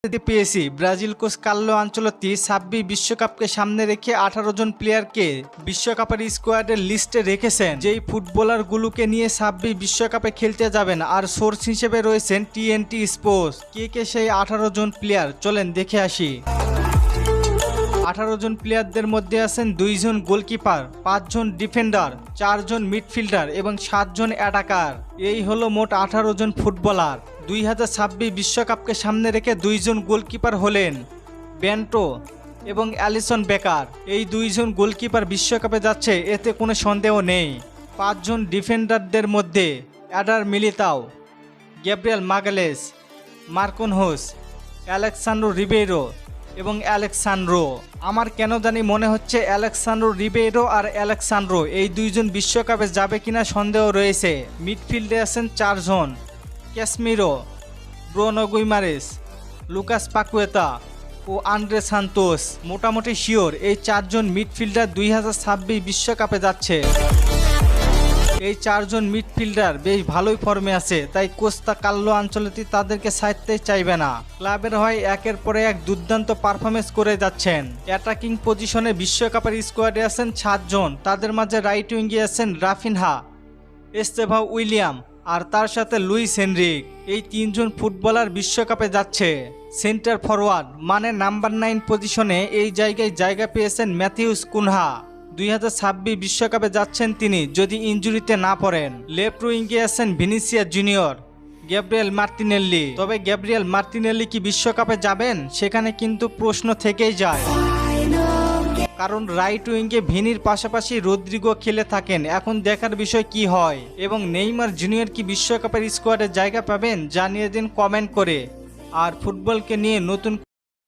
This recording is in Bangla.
পেয়েছি ব্রাজিল কোচ কার্লো আনচেলত্তি সাব্বি বিশ্বকাপকে সামনে রেখে 18 জন প্লেয়ারকে বিশ্বকাপের স্কোয়াডের লিস্টে রেখেছেন, যেই ফুটবলারগুলোকে নিয়ে সাব্বি বিশ্বকাপে খেলতে যাবেন। আর সোর্স হিসেবে রয়েছেন TNT স্পোর্টস। কে সেই 18 জন প্লেয়ার, চলেন দেখে আসি। 18 জন প্লেয়ারদের মধ্যে আছেন 2 জন গোলকিপার, 5 জন ডিফেন্ডার, 4 জন মিডফিল্ডার এবং 7 জন অ্যাটাকার। এই হলো মোট 18 জন ফুটবলার। 2026 বিশ্বকাপকে সামনে রেখে 2 জন গোলকিপার হলেন বেন্টো এবং অ্যালিসন বেকার। এই 2 জন গোলকিপার বিশ্বকাপে যাচ্ছে, এতে কোনো সন্দেহ নেই। 5 জন ডিফেন্ডারদের মধ্যে Eder Militao, Gabriel Magalhaes, Marquinhos, Alexsandro Ribeiro এবং অ্যালেক্সান্দ্রো। আমার কেন জানি মনে হচ্ছে অ্যালেক্সান্দ্রো রিবেইরো আর অ্যালেক্সান্দ্রো এই 2 জন বিশ্বকাপে যাবে কিনা সন্দেহ রয়েছে। মিডফিল্ডে আছেন 4 জন, Casemiro, Bruno Guimaraes, Lucas Paqueta ও আন্দ্রে সান্তোস। মোটামুটি শিওর এই 4 জন মিডফিল্ডার 2026 বিশ্বকাপে যাচ্ছে। এই 4 জন মিডফিল্ডার বেশ ভালোই ফর্মে আছে, তাই কোস্তা কার্লো আনচেলত্তি তাদেরকে ছাড়তে চাইবে না। ক্লাবের হয়ে একের পর এক দুর্দান্ত পারফরমেন্স করে যাচ্ছেন। অ্যাটাকিং পজিশনে বিশ্বকাপের স্কোয়াডে আছেন 7 জন, তাদের মাঝে রাইট উইঙ্গে আছেন রাফিনহা, এস্তেভাও উইলিয়াম আর তার সাথে লুইস হেনরিক। এই 3 জন ফুটবলার বিশ্বকাপে যাচ্ছে। সেন্টার ফরওয়ার্ড মানে নাম্বার 9 পজিশনে এই জায়গায় জায়গা পেয়েছেন ম্যাথিউস কুনহা। 2026 বিশ্বকাপে যাচ্ছেন তিনি, যদি ইনজুরিতে না পড়েন। লেফট উইঙ্গে আছেন ভিনিসিয়াস জুনিয়র, গ্যাব্রিয়েল মার্টিনেল্লি। তবে গ্যাব্রিয়েল মার্টিনেল্লি কি বিশ্বকাপে যাবেন, সেখানে কিন্তু প্রশ্ন থেকেই যায়। কারণ রাইট উইঙ্গে ভিনির পাশাপাশি রদ্রিগো খেলে থাকেন। এখন দেখার বিষয় কি হয়। এবং নেইমার জুনিয়র কি বিশ্বকাপের স্কোয়াডে জায়গা পাবেন, জানিয়ে দিন কমেন্ট করে। আর ফুটবলকে নিয়ে নতুন